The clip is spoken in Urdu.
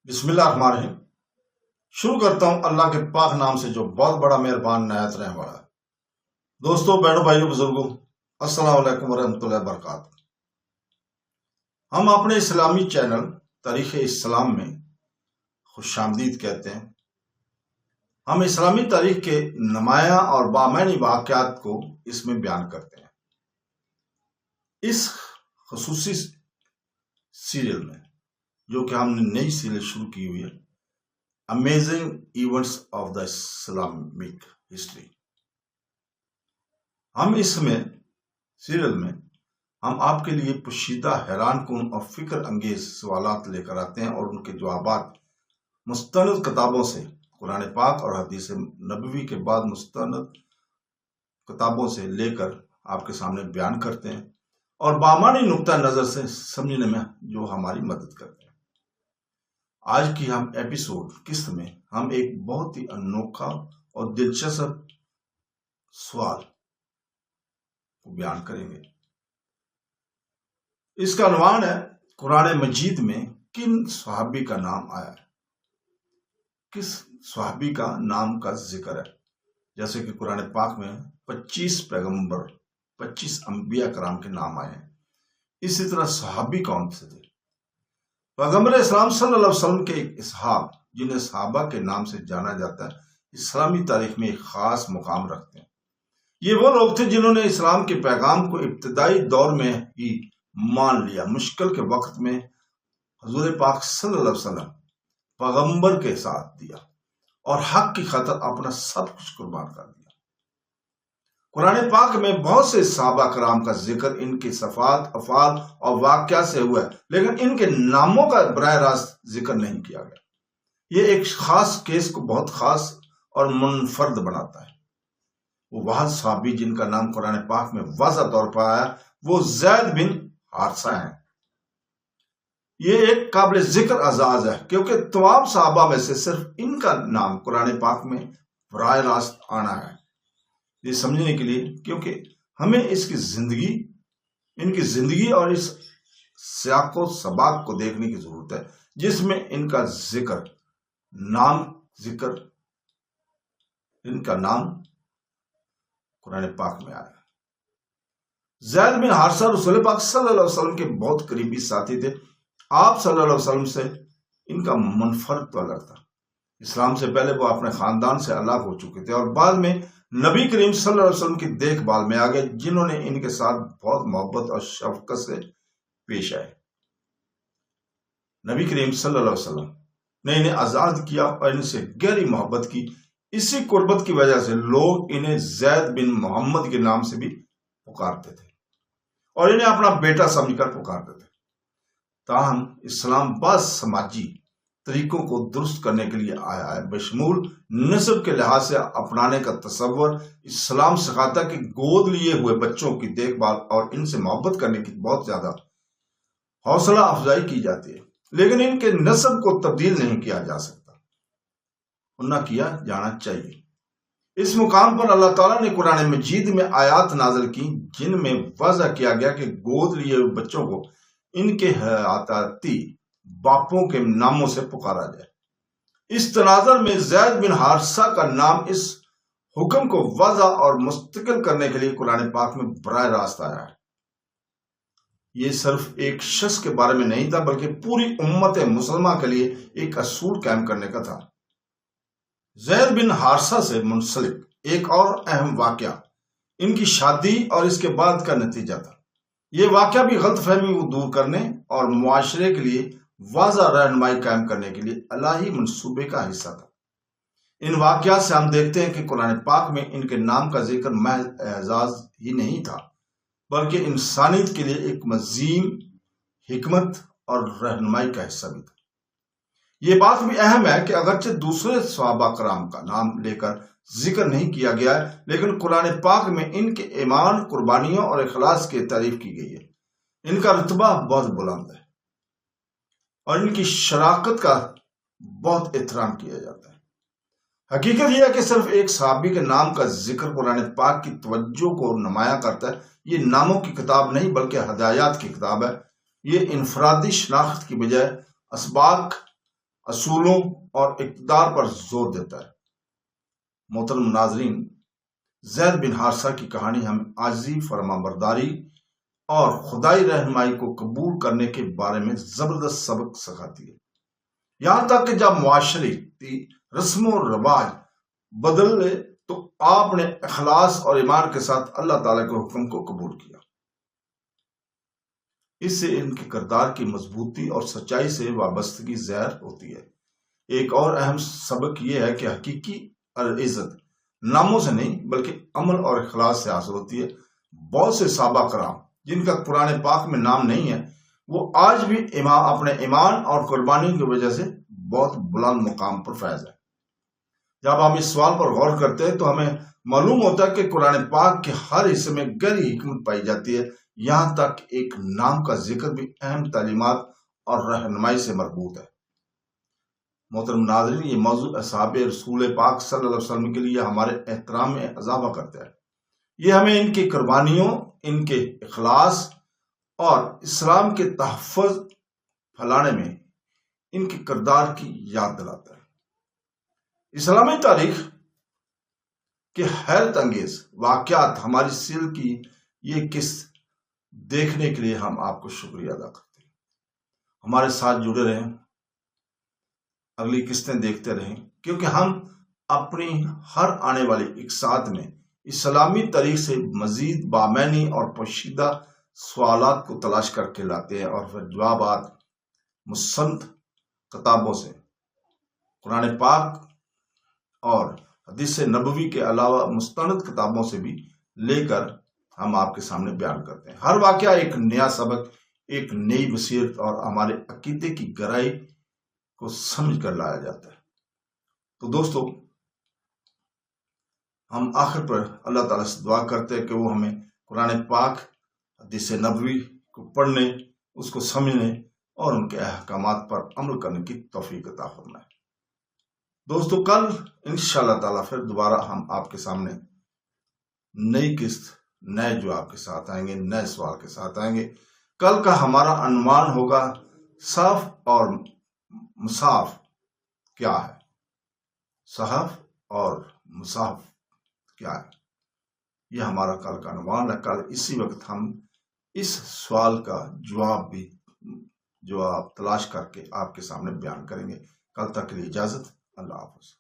بسم اللہ الرحمن الرحیم۔ شروع کرتا ہوں اللہ کے پاک نام سے جو بہت بڑا مہربان نہایت رحم والا ہے۔ دوستوں، بہنوں، بھائیوں، بزرگوں، السلام علیکم ورحمۃ اللہ وبرکاتہ۔ ہم اپنے اسلامی چینل تاریخ اسلام میں خوش آمدید کہتے ہیں۔ ہم اسلامی تاریخ کے نمایاں اور بامعنی واقعات کو اس میں بیان کرتے ہیں۔ اس خصوصی سیریل میں جو کہ ہم نے نئی سیریل شروع کی ہوئی ہے، amazing events of the Islamic history, ہم اس میں سیریل میں ہم آپ کے لیے پوشیدہ، حیران کن اور فکر انگیز سوالات لے کر آتے ہیں اور ان کے جوابات مستند کتابوں سے، قرآن پاک اور حدیث نبوی کے بعد مستند کتابوں سے لے کر آپ کے سامنے بیان کرتے ہیں اور بامعنی نقطہ نظر سے سمجھنے میں جو ہماری مدد کرتے ہیں۔ آج کی ہم ایپیسوڈ قسط میں ہم ایک بہت ہی انوکھا اور دلچسپ سوال کو بیان کریں گے۔ اس کا عنوان ہے، قرآن مجید میں کن صحابی کا نام آیا ہے، کس صحابی کا نام کا ذکر ہے۔ جیسے کہ قرآن پاک میں 25 پیغمبر، 25 انبیاء کرام کے نام آئے ہیں، اسی طرح صحابی کون سے تھے؟ پیغمبر اسلام صلی اللہ علیہ وسلم کے ایک اصحاب، جنہیں صحابہ کے نام سے جانا جاتا ہے، اسلامی تاریخ میں ایک خاص مقام رکھتے ہیں۔ یہ وہ لوگ تھے جنہوں نے اسلام کے پیغام کو ابتدائی دور میں ہی مان لیا۔ مشکل کے وقت میں حضور پاک صلی اللہ علیہ وسلم پیغمبر کے ساتھ دیا اور حق کی خاطر اپنا سب کچھ قربان کر دیا۔ قرآن پاک میں بہت سے صحابہ کرام کا ذکر ان کی صفات، افعال اور واقعات سے ہوا ہے، لیکن ان کے ناموں کا براہ راست ذکر نہیں کیا گیا۔ یہ ایک خاص کیس کو بہت خاص اور منفرد بناتا ہے۔ وہ واحد صحابی جن کا نام قرآن پاک میں واضح طور پر آیا، وہ زید بن حارثہ ہیں۔ یہ ایک قابل ذکر اعزاز ہے کیونکہ تمام صحابہ میں سے صرف ان کا نام قرآن پاک میں براہ راست آنا ہے۔ یہ سمجھنے کے لیے کیونکہ ہمیں ان کی زندگی اور اس سیاق و سباق کو دیکھنے کی ضرورت ہے جس میں ان کا نام قرآن پاک میں آیا۔ زید بن حارثہ رسول پاک صلی اللہ علیہ وسلم کے بہت قریبی ساتھی تھے۔ آپ صلی اللہ علیہ وسلم سے ان کا منفرد تعلق تھا۔ اسلام سے پہلے وہ اپنے خاندان سے الگ ہو چکے تھے اور بعد میں نبی کریم صلی اللہ علیہ وسلم کی دیکھ بھال میں آگئے، جنہوں نے ان کے ساتھ بہت محبت اور شفقت سے پیش آئے۔ نبی کریم صلی اللہ علیہ وسلم نے انہیں آزاد کیا اور ان سے گہری محبت کی۔ اسی قربت کی وجہ سے لوگ انہیں زید بن محمد کے نام سے بھی پکارتے تھے اور انہیں اپنا بیٹا سمجھ کر پکارتے تھے۔ تاہم اسلام بعض سماجی طریقوں کو درست کرنے کے لیے آیا ہے، بشمول نسب کے لحاظ سے اپنانے کا تصور۔ اسلام سکھاتا کہ گود لیے ہوئے بچوں کی دیکھ بھال اور ان سے محبت کرنے کی بہت زیادہ حوصلہ افزائی کی جاتی ہے، لیکن ان کے نسب کو تبدیل نہیں کیا جا سکتا اور نہ کیا جانا چاہیے۔ اس مقام پر اللہ تعالیٰ نے قرآن مجید میں آیات نازل کی جن میں واضح کیا گیا کہ گود لیے ہوئے بچوں کو ان کے حیاتیاتی باپوں کے ناموں سے پکارا جائے۔ اس تناظر میں زید بن حارثہ کا نام اس حکم کو واضح اور مستقل کرنے کے لیے قرآن پاک میں براہ راست آیا ہے۔ یہ صرف ایک شخص کے بارے میں نہیں تھا بلکہ پوری امت مسلمہ کے لیے ایک اصول قائم کرنے کا تھا۔ زید بن حارثہ سے منسلک ایک اور اہم واقعہ ان کی شادی اور اس کے بعد کا نتیجہ تھا۔ یہ واقعہ بھی غلط فہمی کو دور کرنے اور معاشرے کے لیے واضح رہنمائی قائم کرنے کے لیے الہی منصوبے کا حصہ تھا۔ ان واقعات سے ہم دیکھتے ہیں کہ قرآن پاک میں ان کے نام کا ذکر محض اعزاز ہی نہیں تھا بلکہ انسانیت کے لیے ایک عظیم حکمت اور رہنمائی کا حصہ بھی تھا۔ یہ بات بھی اہم ہے کہ اگرچہ دوسرے صحابہ کرام کا نام لے کر ذکر نہیں کیا گیا ہے، لیکن قرآن پاک میں ان کے ایمان، قربانیوں اور اخلاص کی تعریف کی گئی ہے۔ ان کا رتبہ بہت بلند ہے اور ان کی شراکت کا بہت احترام کیا جاتا ہے۔ حقیقت یہ ہے کہ صرف ایک صحابی کے نام کا ذکر قرآن پاک کی توجہ کو نمایاں کرتا ہے۔ یہ ناموں کی کتاب نہیں بلکہ ہدایات کی کتاب ہے۔ یہ انفرادی شناخت کی بجائے اسباق اصولوں اور اقتدار پر زور دیتا ہے۔ محترم ناظرین، زید بن حارثہ کی کہانی ہمیں عاجزی، فرمانبرداری اور خدائی رہنمائی کو قبول کرنے کے بارے میں زبردست سبق سکھاتی ہے۔ یہاں تک کہ جب معاشرتی رسم و رواج بدلے تو آپ نے اخلاص اور ایمان کے ساتھ اللہ تعالیٰ کے حکم کو قبول کیا۔ اس سے ان کے کردار کی مضبوطی اور سچائی سے وابستگی ظاہر ہوتی ہے۔ ایک اور اہم سبق یہ ہے کہ حقیقی عزت ناموں سے نہیں بلکہ عمل اور اخلاص سے حاصل ہوتی ہے۔ بہت سے صحابہ کرام جن کا قرآن پاک میں نام نہیں ہے، وہ آج بھی اپنے ایمان اور قربانی کی وجہ سے بہت بلند مقام پر فائز ہے۔ جب ہم اس سوال پر غور کرتے ہیں تو ہمیں معلوم ہوتا ہے کہ قرآن پاک کے ہر حصے میں گہری حکمت پائی جاتی ہے، یہاں تک ایک نام کا ذکر بھی اہم تعلیمات اور رہنمائی سے مربوط ہے۔ محترم ناظرین، یہ موضوع اصحاب رسول پاک صلی اللہ علیہ وسلم کے لیے ہمارے احترام میں اضافہ کرتا ہے۔ یہ ہمیں ان کی قربانیوں، ان کے اخلاص اور اسلام کے تحفظ پھیلانے میں ان کے کردار کی یاد دلاتا ہے۔ اسلامی تاریخ کے حیرت انگیز واقعات ہماری سیر کی یہ قسط دیکھنے کے لیے ہم آپ کو شکریہ ادا کرتے ہیں۔ ہمارے ساتھ جڑے رہیں، اگلی قسطیں دیکھتے رہیں، کیونکہ ہم اپنی ہر آنے والی اقساط میں اسلامی تاریخ سے مزید بامعنی اور پوشیدہ سوالات کو تلاش کر کے لاتے ہیں اور پھر جوابات مستند کتابوں سے، قرآن پاک اور حدیث نبوی کے علاوہ مستند کتابوں سے بھی لے کر ہم آپ کے سامنے بیان کرتے ہیں۔ ہر واقعہ ایک نیا سبق، ایک نئی بصیرت اور ہمارے عقیدے کی گہرائی کو سمجھ کر لایا جاتا ہے۔ تو دوستو، ہم آخر پر اللہ تعالیٰ سے دعا کرتے ہیں کہ وہ ہمیں قرآن پاک، حدیث نبوی کو پڑھنے، اس کو سمجھنے اور ان کے احکامات پر عمل کرنے کی توفیق عطا فرمائے۔ دوستو، کل انشاءاللہ تعالیٰ پھر دوبارہ ہم آپ کے سامنے نئی قسط، نئے جواب کے ساتھ آئیں گے، نئے سوال کے ساتھ آئیں گے۔ کل کا ہمارا عنوان ہوگا صحف اور مصحف کیا ہے؟ صحف اور مصحف کیا ہے؟ یہ ہمارا کل کا عنوان ہے۔ کل اسی وقت ہم اس سوال کا جواب تلاش کر کے آپ کے سامنے بیان کریں گے۔ کل تک کے لیے اجازت، اللہ حافظ۔